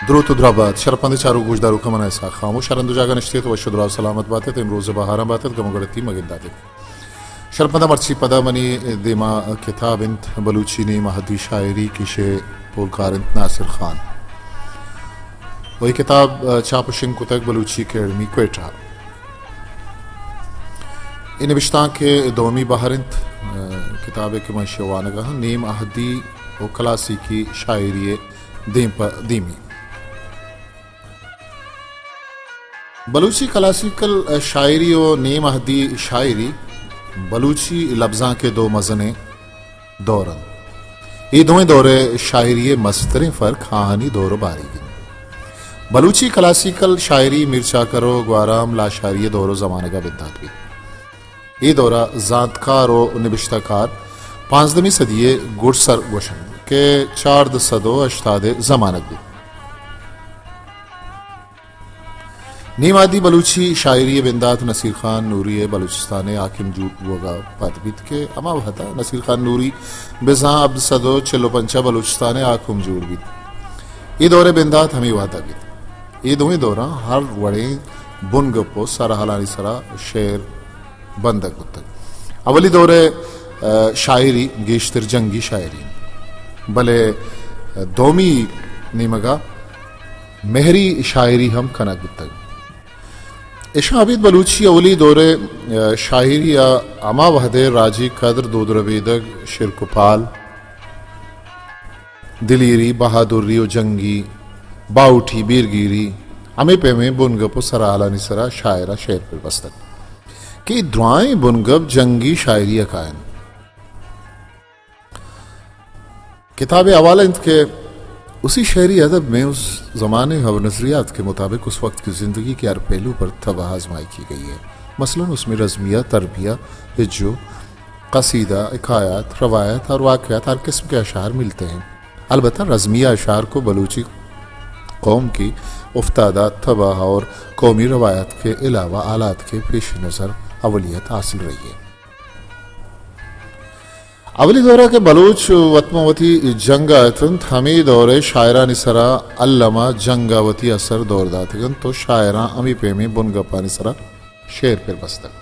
درود و درابات شرپنده چارو گوشدارو کمان ایسا خامو شرندو جاگا نشتیت و شدرا و سلامت باتت امروز بهارم باتت گمگرتی مگنداتت شرپنده مرچی پدا منی دیما کتاب انت بلوچینی مہدی شاعری کشے پولکار انت ناصر خان وہی کتاب چاپشنگ کتک بلوچی اکیڈمی کوئٹہ ان نوشتان کے دومی بہر انت کتاب کے منشیوانگاہ نیم احدی و کلاسیکی شاعری دیمی بلوچی کلاسیکل شاعری و نیم احدی شاعری بلوچی لفظاں کے دو مزنے دورن یہ دویں دورے شاعری مستریں فرق ہاہنی دور باری گن بلوچی کلاسیکل شاعری مرچا کرو گوارام لا شاعری دور و زمانے کا بدات بھی یہ دورہ زانتکار و نبشتکار 15ویں صدی گڑسر گوشن کے 480 زمانت بھی نیم آدی بلوچی شاعری بندات نصیر خان نوری بلوچستان حاکم جوگا پاتبیت کے اما بہتا نصیر خان نوری بزاں عبد صدو چلو پنچا بلوچستان حاکم جوڑ بیت یہ دور بندات ہمیں وحدہ بیت یہ دویں دورہ ہر وڑے بن گپو سارا حلانی سرا شعر بندک بتک اولی دور شاعری گیشتر جنگی شاعری بلے دومی نیمگا مہری شاعری ہم کھنک بتک اشابید بلوچی اولی دور شاعری اما وحدے راجی قدر دود رویدگ شرکپال دلیری بہادری و جنگی باؤٹھی بیرگیری ہمیں پہ میں بنگپ و سرحالہ نسرا شاعرہ شعر پر بستک کہ دعائیں بنگپ جنگی شاعری اکائن کتاب حوالہ انت کے اسی شعری ادب میں اس زمانے اور نظریات کے مطابق اس وقت کی زندگی کے ہر پہلو پر تباہ آزمائی کی گئی ہے مثلا اس میں رزمیہ تربیہ ہجو قصیدہ حکایات روایت اور واقعات ہر قسم کے اشعار ملتے ہیں البتہ رزمیہ اشعار کو بلوچی قوم کی افتادات تباہ اور قومی روایات کے علاوہ آلات کے پیش نظر اولیت حاصل رہی ہے اولی دورہ کے بلوچ وطموتی جنگاتن ہمیں دور شاعرہ نسرا علامہ جنگاوتی اثر دور داتگن تو شاعرہ امی پہ میں بنگپا نسرا شعر پر بستک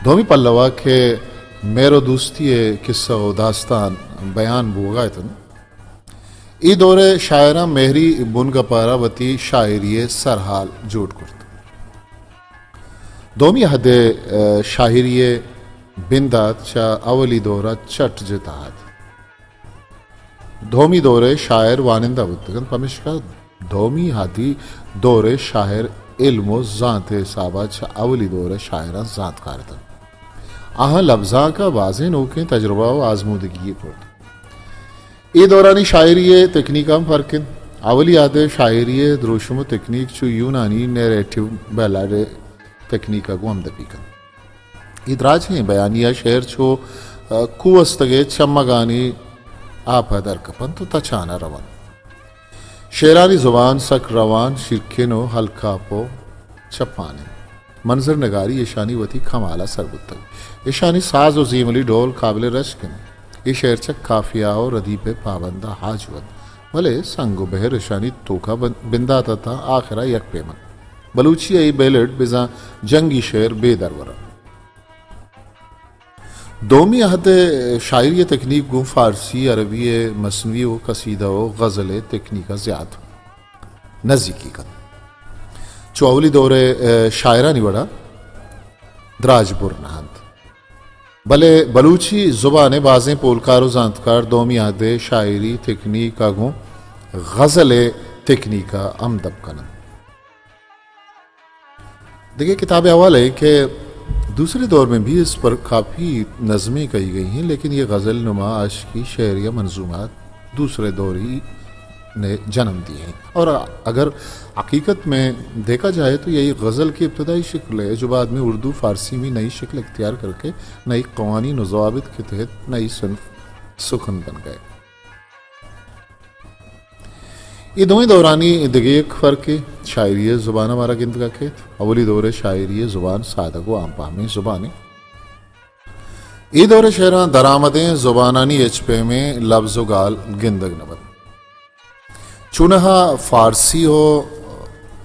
دومی پلوا کے میرو دوستی قصہ و داستان بیان بوگایتن ای دور شاعرہ مہری بنگپارا وتی شاعری سرحال جوڑ کرت دومی حد شاعری بندات چا اولی دورہ چٹ جتاعت دومی دور شاعر وانندہ بتگن پمشکا دومی حدی دور شاعر علم و ذات حسابہ چا اولی دور شاعرہ ذات کارتن آہاں لفظاں کا واضح نوکیں تجربہ و آزمودگی پڑت ای دورانی شاعری تکنیکاں فرقن اولی آدھے شاعری دروشم و تکنیک چو یونانی نیریٹیو بیلاڈ تکنیکا کو ہم دپیکن ادراج ہیں بیانیہ شعر چھو کوستگے چمگانی آپا در کپن تو تچانا روان شعرانی زبان سک روان شرکن و حلقہ پو چپانے منظر نگاری ایشانی وتی کمالا سربتگ ایشانی ساز و زیملی ڈول قابل رشکن یہ شعر چک کافیہ و ردیب پابندہ حاجوت بلے سنگ و بہر ایشانی توکا بنداتا تھا آخرہ یک پیمن بلوچی ای بیلڈ بزاں جنگی شعر بے درورہ دومی عہد شاعری تکنیک گو فارسی عربی مصنوی و قصیدہ و غزل تکنیکا زیاد نزدیکی کن چولی دور شاعرہ نوڑا دراج برنہند بلے بلوچی زبان بازیں پولکار و زانتکار دومی عہد شاعری تکنیکا گو غزل تکنیکا امدب کنن دیکھیں کتاب حوالہ ہے کہ دوسرے دور میں بھی اس پر کافی نظمیں کہی گئی ہیں لیکن یہ غزل نما عاشقی شعریہ منظومات دوسرے دور ہی نے جنم دی ہیں اور اگر حقیقت میں دیکھا جائے تو یہی غزل کی ابتدائی شکل ہے جو بعد میں اردو فارسی میں نئی شکل اختیار کر کے نئی قوانین و ضوابط کے تحت نئی صنف سخن بن گئے یہ دویں دورانی دگیک فرق شاعری زبان ہمارا گند کا کھیت اولی دور شاعری زبان سادہ کو عام پہمی زبانی ای دور شعراں درآمدیں زبانانی ایچ پے میں لفظ و گال گندگ نبت چونہا فارسی و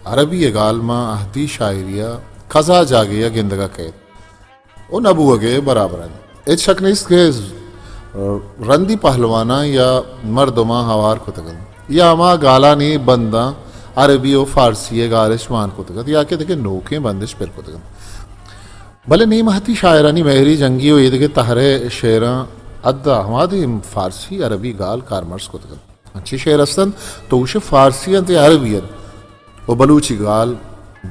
عربی گالما اہدی شاعریہ کھزا جاگیا گندگا قید او نبو اگے برابرن ایت شک نیست کہ رندی پہلوانا یا مردما ہوار کو تگن یا ما گالانی بندہ عربی و فارسی گالشمان کو تگن یا کہ دیکھے نوکیں بندش پر کو تگن بلے نیم ہتی شاعرانی مہری جنگی و یہ دیکھے تہرے شعراں ادا ہمادی فارسی عربی گال کارمرس کو تگن اچھی شعر استن تو اسے فارسیت عربیت و بلوچی گال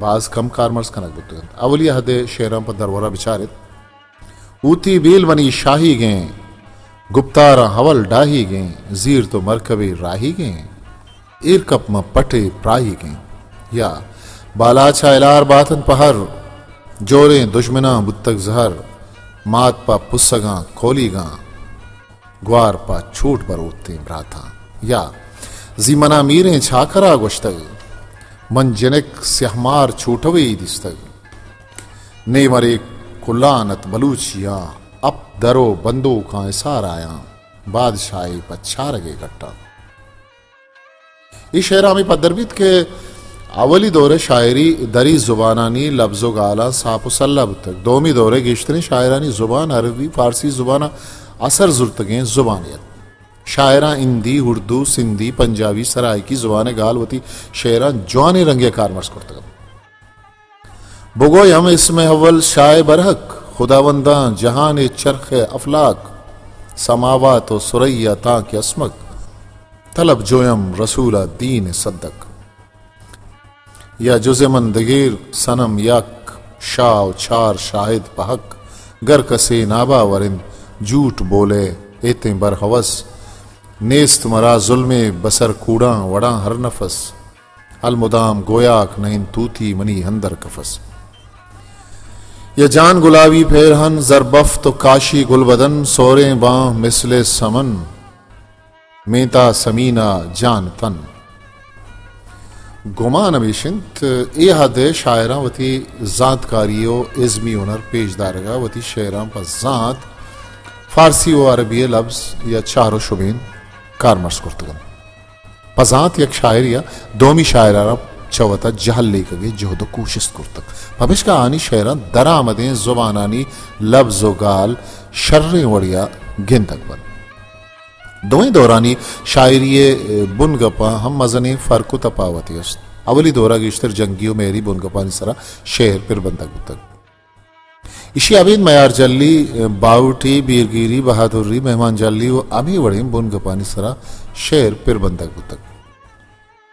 بعض کم کارمرس کنک بتگن اولی حد شعراں پر درورہ بچارت اوتی بیل ونی شاہی گئیں گپتارا حول ڈاہی گئیں زیر تو مرکبی راہی گئیں ایرکپ میں پٹے پراہی گئیں یا بالا چھائلار باتن پہر جوریں دشمناں بتک زہر مات پا پسگاں کھولی گاں گوار پا چھوٹ پر اوتے براتاں یا زیمنا میریں چھاکرا گوشتگ من جنک سیہمار چھوٹوئی دستگ نی مرے کلانت بلوچیاں اب درو بندو کا اثار آیا بادشاہی پچھا رگے گٹا یہ شعر ہمیں پدربیت کے اولی دور شاعری دری زبانانی لفظ و گالا ساپ و سلب تک دومی دور گشتنی شاعرانی زبان عربی فارسی زبان اثر زرتگیں زبانیت شاعراں ہندی اردو سندھی پنجابی سرائکی زبان گال وتی شعراں جوانی رنگے کارمرس کرتگم بگوی ہم اس میں اول شائع برحق خداونداں جہان چرخ افلاک سماوات و سریا تاں کے اسمک طلب جویم رسول دین صدق یا جز من دگیر سنم یک شاو چار شاہد پہک گر کسے نابا ورند جھوٹ بولے ایتیں برحوث نیست مرا ظلم بسر کوڑاں وڑاں ہر نفس المدام گویاک نہیں توتی منی ہندر کفس یا جان گلابی پھیرہن زربفت و کاشی گل بدن سوریں باں مثل سمن میتا سمینہ جان تن گمان ابیشنت ای حد شاعراں وتی ذات کاریو ازمی ہنر پیش دارگا وتی شعراں پر ذات فارسی و عربی لفظ یا چار و شبین کارمرس کرتگن پذات یک شاعر یا دومی شاعرہ چوتا جہل لے کگے جہد و کوشش کرتگ پبش کا آنی شعراں درآمدیں زبانانی لفظ و گال شریں وڑیا گندگ بن دوئیں دورانی شاعری بن گپا ہم مزنی فرق و تپاوتی است اولی دورہ گشتر جنگیو میری بن گپانی سرا شعر پر بندگ بتگ اشی ابین میار جلی باوٹی بیرگیری بہادری مہمان جلی و ابھی وڑیم بن گپانی سرا شعر پر بندگ بتگ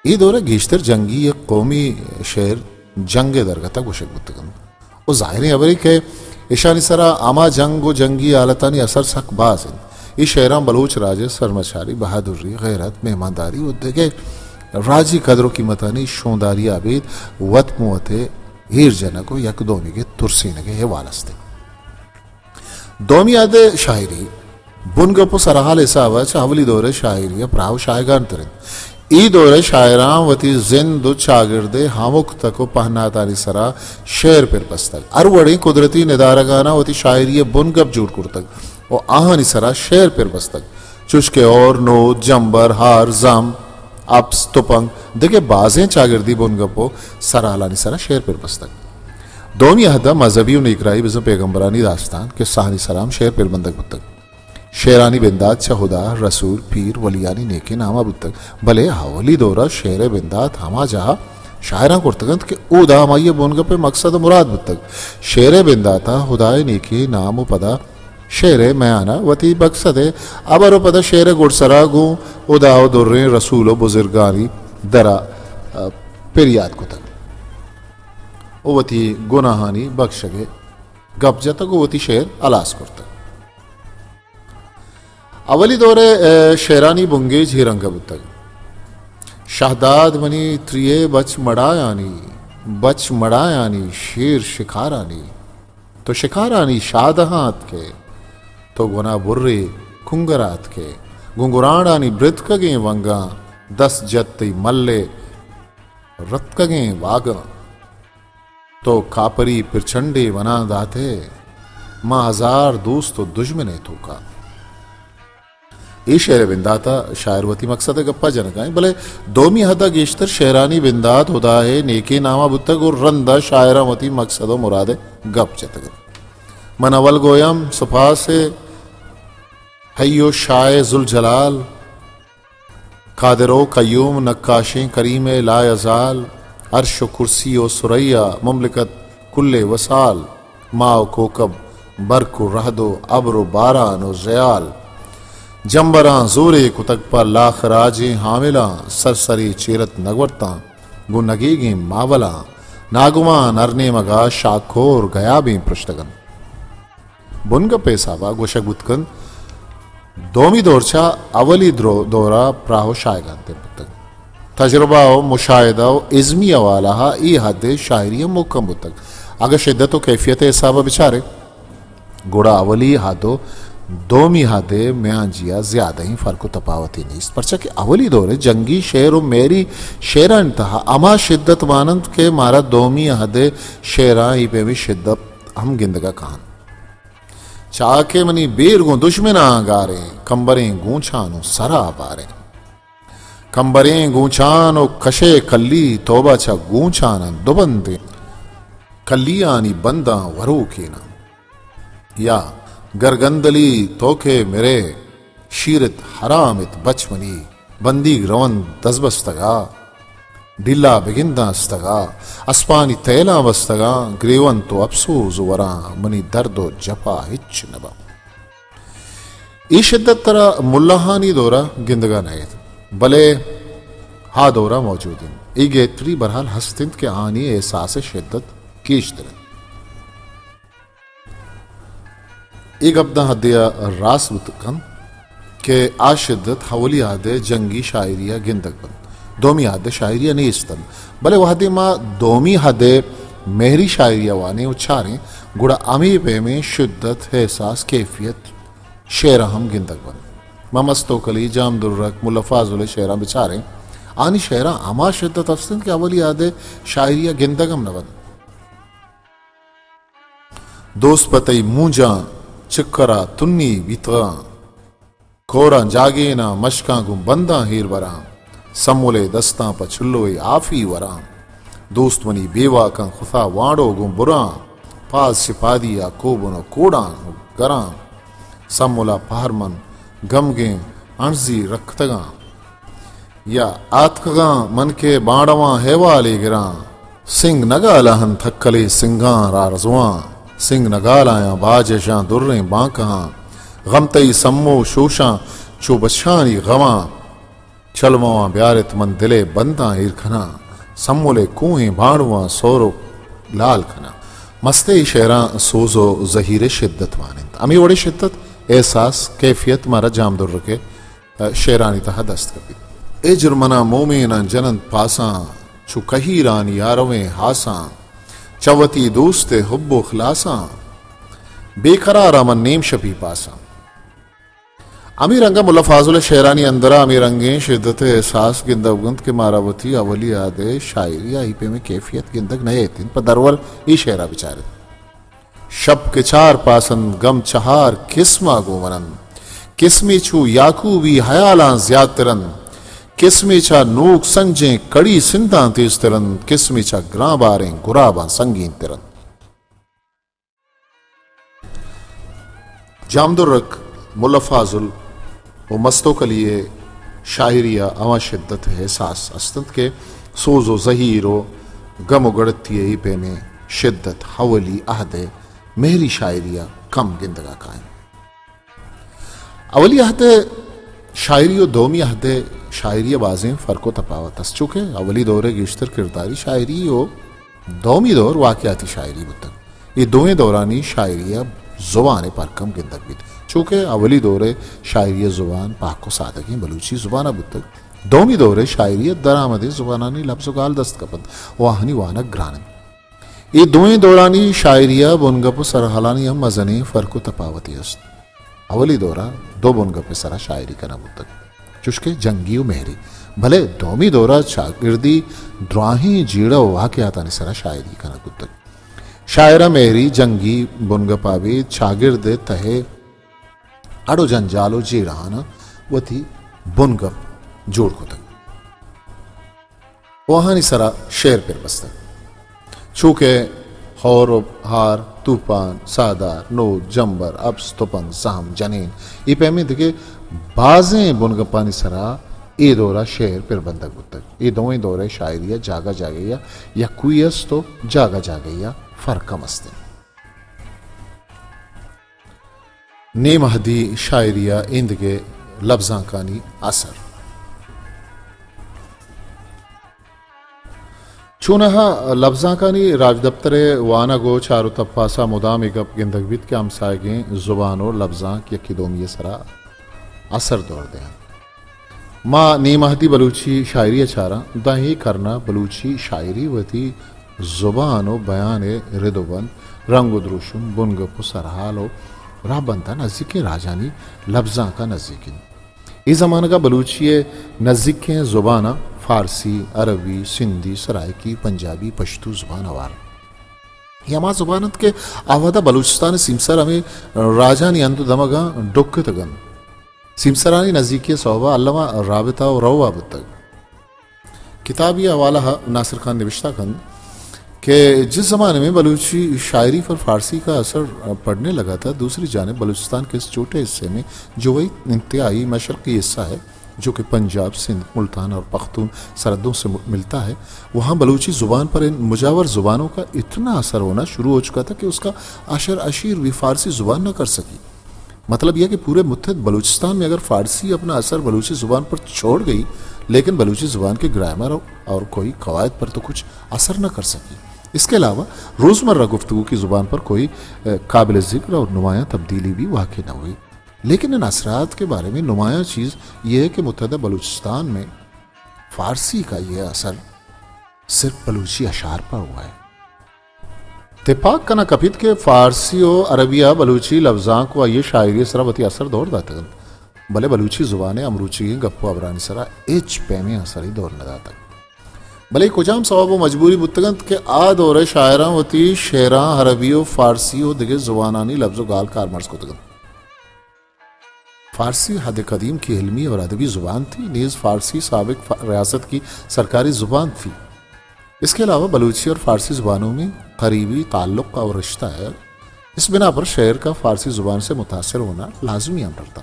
یہ دورہ گیشتر جنگی یک قومی شعر جنگ درگتا گوشک بتگن او ظاہری ابری کہ اشانی سرا آما جنگ و جنگی آلتانی اثر سک باز ہیں یہ شعراں بلوچ راجے سرمشاری بہادری غیرت مہمانداری و دیکھے راجی قدر و قیمتانی شونداری عبید وط موتے ہیر جنکو یک دومی کے ترسینگے ہے والستے دومی آد شاعری بنگپو سرحال حسابہ چاولی دور شاعری پراو شائگان ترین ای دور شاعراں وتی زند و چاگردے ہامک تکو پہناتانی سرا شعر پر پستگ اروڑی قدرتی ندارگانا وتی شاعری بنگپ جوڑ کرتگ و آہانی سرا شعر پر پستگ چشکے اور نوت جمبر ہار زم اپس تپنگ دیکھے بازیں چاگردی بنگپو سرالانی سرا شعر پر پستگ دومی اہدہ مذہبی و نیکرائی بزم پیغمبرانی داستان کے سہانی سرام شعر پر بندگ بتگ شعرانی بندات چہدا رسول پیر ولیانی نیکی نامہ بتگ بلے حولی دورہ شعر بندات ہما جہاں شاعراں کرتگند کہ او دا ہمائی بونگا پہ مقصد مراد بتگ شعر بنداتا خدای نیکی نام و پدا شعر میانا وتی مقصد ابر و پدا شعر گڑسرا گو او دا و در رسول و بزرگانی درا پریاد کتگ او وتی گناہانی بخشگے گپ جتگ وتی شعر الاس کرتگ اولی دور شعرانی بنگے جھیرنگ بتگ شہداد منی تریے بچ مڑایانی شیر شکارانی تو شکارانی شادہات کے تو گنا برے کنگرات کے گنگرانانی برتکگیں ونگاں دس جتی ملے رتکگیں واگاں تو کاپری پرچنڈے ونا داتے ماں ہزار دوست و دشمنے تو کا ای شعر بنداتا شاعر وتی مقصد گپا جنگائیں بلے دومی حدا گیشتر شعرانی بندات ہودا ہے نیکی نامہ بتگ اور رندہ شاعرہ وتی مقصد و مراد گپ چتگ من اول گویم سپا سے حیو شائع ذوالجلال قادر و قیوم نقاشیں کریم لا یزال عرش و کرسی و سریا مملکت کل وسال ماں و کوکب برق و رہد و ابر و باران و زیال جمبراں زورے کتک پر لاکھ راجیں حاملاں سرسری چیرت نگورتاں گو نگیگیں ماولاں ناگمان نرنے مگا شاکھور گیا بھی پرشتگن بنگا پیسابا گوشک بتکن دومی دورچا اولی دورا پراہو شائگان تے بتک تجربہ و مشاہدہ و ازمی والا ای حد شاعری محکم بتک اگر شدت و کیفیت حسابہ بچارے گوڑا اولی حدو دومی حد میان جیا زیادہ ہی فرق و تفاوتی نہیں پرچہ کہ اولی دور جنگی شعر و میری شعرہ انتہا اما شدت مانند کے مارا دومی حد شعرہ ہی پہ بھی شدت ہم گندگا کہاں چاکے منی بیر گوں دشمنہ گارے کمبریں گونچانو سرا بارے کمبریں گونچانو کشے کلی توبہ چھا گونچانا دو بندے کلیانی بنداں ورو کینا یا گرگندلی توکے میرے شیرت حرامت بچ منی بندی رون دزبستگا ڈلا بگندہ استگا اسپانی تیلا بستگا گریون تو افسوس وراں منی درد و جپا ہچ نبا ای شدت ترا ملہانی دورا گندگا نیت بلے ہا دورا موجود ہیں ای گیتری برحال ہستند کے آنی احساس شدت کیشتر ای گبدہ حدیہ راس بتکن کہ آ شدت حولی آدھے جنگی شاعریہ گندگ بند دومی حد شاعریہ نہیں استن بلے وحدی ما دومی حد مہری شاعریہ وانے اچھاریں گوڑا امی پہ میں شدت احساس کیفیت شعرہ ہم گندگ بن ما مستو کلی جام دررک ملفاظ شعرہ بچاریں آنی شعرہ اما شدت افسن کہ اولی حد شاعریہ گندگم نبن دوست پتی مونجاں چکرہ تنی بیتغاں کھوراں جاگینا مشکاں گم بنداں ہیر براں سمولے دستاں پچھلوئی آفی وراں دوست منی بیوہ کن خفا وانڈو گم براں پاس شپادیا کوبنو کوڑاں گراں سمولا پہرمن گمگیں انزی رکھتگاں یا آتکگاں من کے بانڈواں ہیوالے گراں سنگ نگا لہن تھکلے سنگاں رارزواں سنگ نگا لایاں باجشاں دریں بانکہاں غمتئی سمو شوشاں چو بچانی غواں چلمواں بیارت من دلے بنداں ہیرکھنا سمولے کوہیں بھاڑواں سورو لال کھنا مستے شعراں سوز و ظہیر شدت مانند امی وڑی شدت احساس کیفیت مارا جام در رکے شعرانی تہا دست کبھی اے جرمنا مومنا جنند پاساں چو کہیران یارویں ہاساں چوتی دوست حب و خلاصاں بے قرارا من نیم شپی پاساں امی رنگا ملا فاضل شعرانی اندرا امی رنگیں شدت احساس گندگ گند کے ماراوتی اولی آدھے شاعری آئی پہ میں کیفیت گندگ نئے تین پر درور ای شعرہ بچارے شب کے چار پاسن گم چہار قسمہ گو ورن قسمی چھو یاکوبی حیالان زیاد ترن قسمی چھا نوک سنجیں کڑی سندان تیز ترن قسمی چھا گراں باریں گرابان سنگین ترن جامدرک ملا فاضل و مستوں کے لیے شاعریہ اما شدت احساس استند کے سوز و ظہیر و غم و گڑتی ہی پہ میں شدت حولی عہد مہری شاعریہ کم گندگا قائم اولی عہد شاعری و دومی عہد شاعریہ بازیں فرق و تفاوت اس چکے اولی دور گشتر کرداری شاعری و دومی دور واقعاتی شاعری بتن یہ دویں دورانی شاعریہ زبان پر کم گندگ بیت چونکہ اولی دور شاعری زبان پاک و سادگی بلوچی زبانہ بتک دومی دور شاعریت درآمد زبانانی لفظ و گال دست کپت واہنی وانک گرانن یہ دویں دورانی شاعریہ بنگپ سرحلانی ہم مزنی فرق و تفاوتی است اولی دورہ دو بنگپ سرہ شاعری کنا بتک چشکے جنگی و مہری بھلے دومی دورہ شاگردی دراہیں جیڑا و واقعاتانی سرہ شاعری کنا بتک شاعرہ مہری جنگی بنگپا بھی شاگرد تہے اڑو جنجالو جیڑان وتی بنگپ جوڑ کتک وہانی سرا شعر پر بستک چونکہ ہور ہار طوفان سادار نود جمبر ابس تپن سام جنین یہ پیمے دکے بازیں بنگپانی سرا ای دورہ شعر پر بندک بتک یہ دوئیں دورے شاعریہ جاگا جاگیا یا کوئی اس تو جاگا جاگیا فرق مستن نیم ہدی شاعریہ اندگے لفظاں کانی اثر چونہا لفظاں کانی راج دفتر وانا گو چارو تپاسا مدام اگپ گندگ بیت کے ہمسائے گئیں زبان اور لفظاں کی اکیدومی سرا اثر دور دیں ماں نیمہدی بلوچی شاعری اچارا داہی کرنا بلوچی شاعری وتی زبان و بیان ردوبن رنگ و دروشم بنگ پسرحال و رابنتا نزدیک راجانی لفظاں کا نزدیک اس زمانہ کا بلوچی نزدیک زبانہ فارسی عربی سندھی سرائکی پنجابی پشتو زبان آوار یہ ہما زبانت کے آوادہ بلوچستان سیمسر ہمیں راجانی اندو دمگا ڈکتگن سیمسرانی نزدیکی صحبہ علامہ رابطہ و روہ بتک کتابی حوالہ ناصر خان نوشتہ کن کہ جس زمانے میں بلوچی شاعری پر فارسی کا اثر پڑنے لگا تھا دوسری جانب بلوچستان کے اس چھوٹے حصے میں جو وہی انتہائی مشرقی حصہ ہے جو کہ پنجاب سندھ ملتان اور پختون سرحدوں سے ملتا ہے وہاں بلوچی زبان پر ان مجاور زبانوں کا اتنا اثر ہونا شروع ہو چکا تھا کہ اس کا عشر اشیر بھی فارسی زبان نہ کر سکی مطلب یہ کہ پورے متحد بلوچستان میں اگر فارسی اپنا اثر بلوچی زبان پر چھوڑ گئی لیکن بلوچی زبان کے گرامر اور کوئی قواعد پر تو کچھ اثر نہ کر سکی اس کے علاوہ روزمرہ گفتگو کی زبان پر کوئی قابل ذکر اور نمایاں تبدیلی بھی واقع نہ ہوئی لیکن ان اثرات کے بارے میں نمایاں چیز یہ ہے کہ متحدہ بلوچستان میں فارسی کا یہ اثر صرف بلوچی اشعار پر ہوا ہے اتفاق کنا کپیت کے فارسی و عربیہ بلوچی لفظاں کو یہ شاعری سرا وتی اثر دور داتا بلے بلوچی زبانیں امروچی گپو ابرانی سرا ایچ پیمے اثری دور نہ داتا بلے کجام ثواب و مجبوری بتگنت کہ آ دور شاعراں وتی شعراں عربی و فارسی و دیگر زبانانی لفظ و گال کارمرز کو تگن فارسی حد قدیم کی علمی اور ادبی زبان تھی نیز فارسی سابق ریاست کی سرکاری زبان تھی اس کے علاوہ بلوچی اور فارسی زبانوں میں قریبی تعلق اور رشتہ ہے اس بنا پر شعر کا فارسی زبان سے متاثر ہونا لازمی امر تھا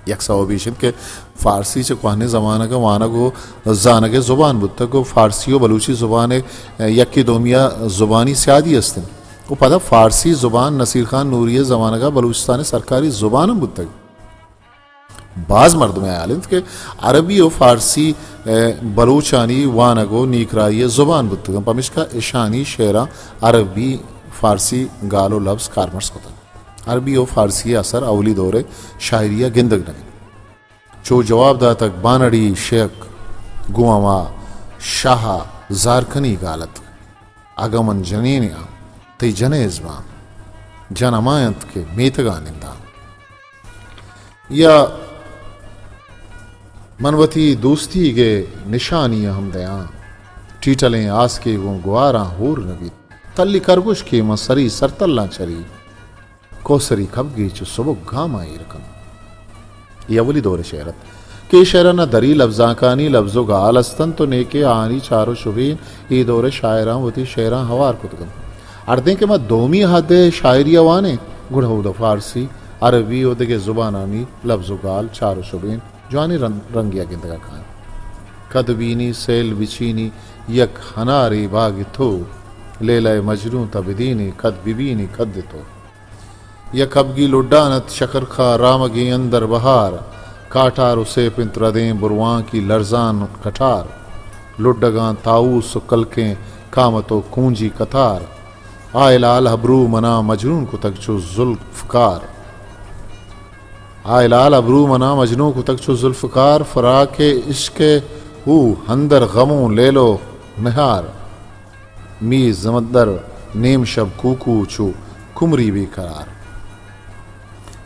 یکسا و بیشت کے فارسی سے کوہنے زمانہ کا وانا کو زانگ زبان بودتا کو فارسی و بلوچی زبان یکی دومیہ زبانی سیادی استن وہ پتہ فارسی زبان نصیر خان نوریہ زمانہ کا بلوچستان سرکاری زبان بودتا بعض مردم عالم کے عربی و فارسی بلوچانی وانگو نیکرائی زبان بودتا پمش کا اشانی شعرہ عربی فارسی گالو لفظ کارمرز کو عربی و فارسی اثر اولی دور شاعریہ گندگ نگی چو جواب دا تک بانڑی شیخ گواما شاہ زارکنی گالت اگمن جنینیا تی جنیزما جن امایت کے میتگا نندا یا منوتی دوستی کے نشانی ہم دیاں ٹیٹلیں آس کے گواراں ہور نبی تلی کرگوش کے مسری سرتلنا چری کوسری کھبگی چو سبک گھام آئی رکن یہ اولی دور شعرت کہ شعرانہ دری لفظاں کانی لفظو گال استن تو نیکے آنی چارو شبین یہ دور شاعراں ہوتی شعراں ہوار کتگم اردیں کہ میں دومی حد شاعری وانے گڑھو دا فارسی عربی و دگے زبانانی لفظو گال چارو شبین جوانی رنگیا گندگا کھائیں کدبینی سیل بچینی یک ہناری باغی تو لیلہ مجنون تبدینی کد ببینی کد تو یا کبگی لڈانت شکرخا رامگی اندر بہار کاٹار اسے پنتردیں بروان کی لرزان کٹار لڈگان تاؤس و کلکیں کامتو کونجی کتار آئے لال حبرو منا مجنون کو تک چو ذوالفقار آئے لال حبرو منا مجنون کو تک چو ذوالفقار فراق عشق او ہندر غموں لے لو نہار میز زمدر نیم شب کوکو چو کمری بھی قرار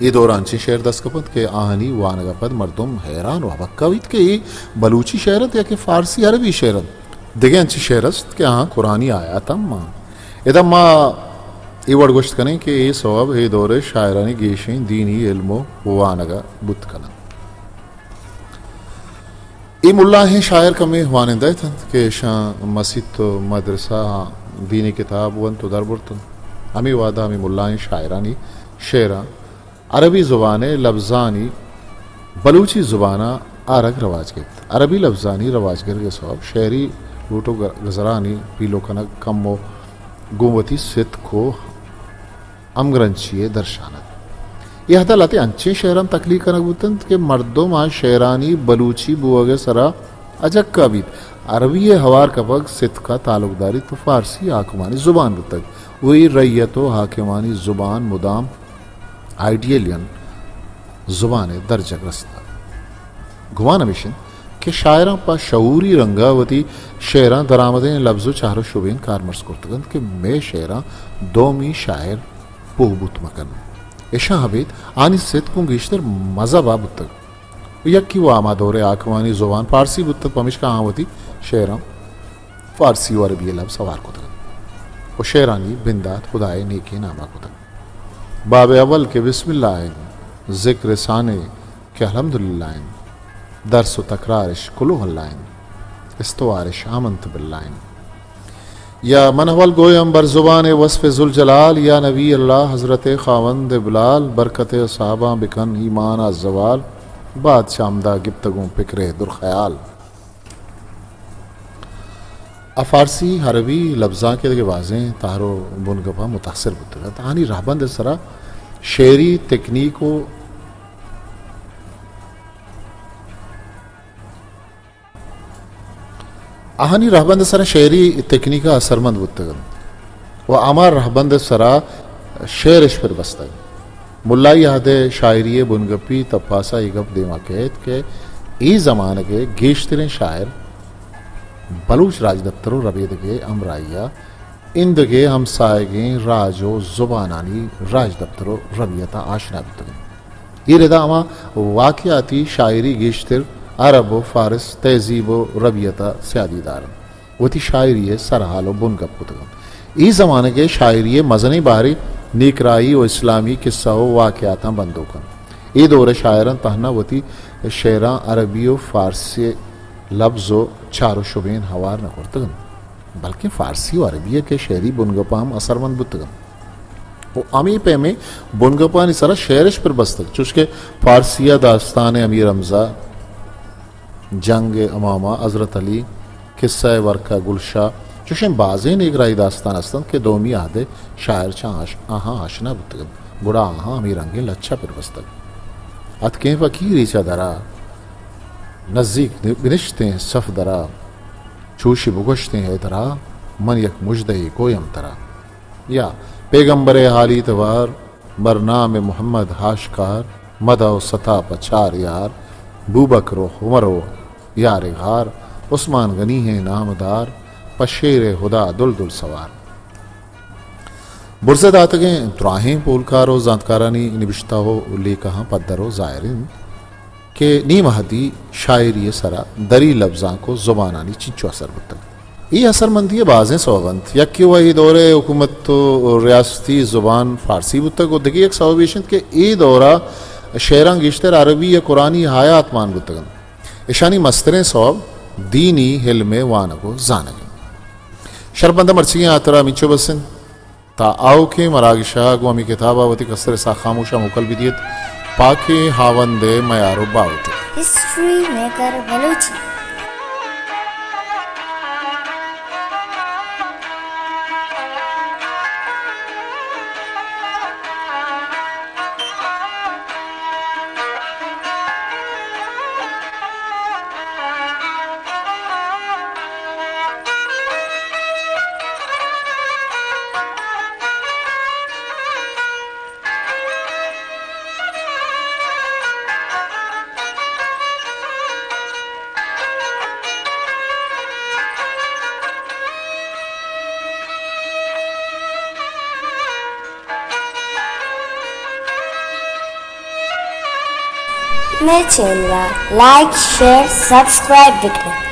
یہ دوران چی شعر دستکپت کے آہنی وانگا پد مردم حیران و بکاویت کہ یہ بلوچی شعرت یا کہ فارسی عربی شعرت دیگے انچی شعرست کہ ہاں قرآنی آیات ماں ادھا ماں یہ وڑ گوشت کنے کہ یہ سواب یہ دور شاعرانی گیشیں دینی علم و وانگا بت کنن ای ملا ہیں شاعر کمی ہوانندہ تھا کہ شاہ مسجد تو مدرسہ دینی کتاب ون تو در برتن ہمیں وعدہ ہمیں ملا ہیں شاعرانی شعرہ عربی زبان لفظانی بلوچی زبانہ آرگ رواج کے عربی لفظانی رواج گر کے صحب شعری روٹو گزرانی پیلو کنک کم و گوتی ست کو امگرنچیے درشانت یہ حدالت انچے شعران تخلیق کنک بودن کہ مردوں ماں شعرانی بلوچی بوگے سرا اجک کا بیت عربی ہوار کپک ست کا تعلق داری تو فارسی حاکمانی زبان بتک وہی ریت و حاکمانی زبان مدام آئیڈیلین زبان درجہ گرستہ گمان ہمیشن کہ شاعراں پا شعوری رنگاوتی شعراں درآمدیں لفظ و چہر و شبین کارمرز کرتگن کہ میں شعراں دومی شاعر پوبوت مکن ایشا حبیت آنی ست کن گیشتر مزہ با بتک یکی و آما دور آکمانی زبان فارسی بتک پمشکا آموتی شعراں فارسی و عربی لفظ سوار کتگن و شعرانی بندات خدای نیکی نامہ کتگن باب اول کے بسم اللہ ذکر ثانے کہ الحمدللہ درس و تکرارش کلوہ اللہ استوارش آمنت باللہ یا منحول گویم بر زبان وصف ذوالجلال یا نبی اللہ حضرت خاوند بلال برکت صحابہ بکن ایمان الزوال بعد شامدہ گفتگوں فکر درخیال فارسی عربی لفظاں کے دیکھے واضح تارو بنگپا متاثر بتگا تانی رہبند اس طرح شعری تکنیک و آہانی رہبند سرا شعری تکنیکا اثرمند بتگن و آمار رہبند سرا شعرش پر بستگن ملائی یاد شاعری بنگپی تپاسا ایگپ دیما کہت کہ ای زمانے کے گیشترین شاعر بلوچ راج دفتر و ربید کے امرائیہ اندگے ہمسائگیں راج و زبانانی راج دفتر و ربیتا آشنا بتگن یہ ردا اما واقعاتی شاعری گیشتر عرب و فارس تہذیب و ربیتا سیادی دارن وہ تھی شاعری سرحال و بنگپ کتگن ای زمانے کے شاعری مزنی باری نیکرائی و اسلامی قصہ و واقعاتا بندو کن ای دور شاعران تہنا وہ تھی شعران عربی و فارسی لفظ و چار و شبین ہوار نہ کرتگن بلکہ فارسی و عربی کے شعری بنگپا ہم اثر مند بتگن وہ امی پہ میں بنگپا نی سرا شعرش پر بستگ چونکہ فارسیہ داستان امیر حمزہ جنگ امامہ حضرت علی قصہ ورقہ گلشا چوشن بازیں نیگرائی داستان استن کہ دومی آدھے شاعر چاہ آہاں آشنا بتگن بڑا آہاں امیر انگے لچھا پر بستگ اتکیں فقیری چا درا نزدیک بنشتے ہیں صف درا چوشی بگشتے ہیں درا من یک مجدہی کویم ترا یا پیغمبر حالی توار برنام محمد ہاشکار مدہ و ستا پچار یار بوبکر و عمر و یار غار عثمان غنی ہے نامدار پشیر خدا دل دل سوار برزد آتگیں دراہیں پولکار و زانتکارانی نبشتہ ہو لی کہاں پدر و زائرین کہ نیم حدی شاعری سرا دری لفظاں کو زبانانی چنچو اثر بتگ یہ اثر مندی بازیں سوگند یکی وہی دور حکومت تو ریاستی زبان فارسی بتگ و دگی ایک سوابیشن کہ ای دورہ شعران گیشتر عربی یا قرآنی حیات مان بتگن اشانی مستریں صوب دینی حلم وانگو زانگن شرپندہ مرچیاں آترا منچو بسن تا آو کے مراگشا گو ہمی کتابہ وطی کسر سا خاموشا مکل بیدیت پاکی ہاوند میارو باوتے ہسٹری میکر بلوچی میرے چینل لائک شیئر سبسکرائب بکنے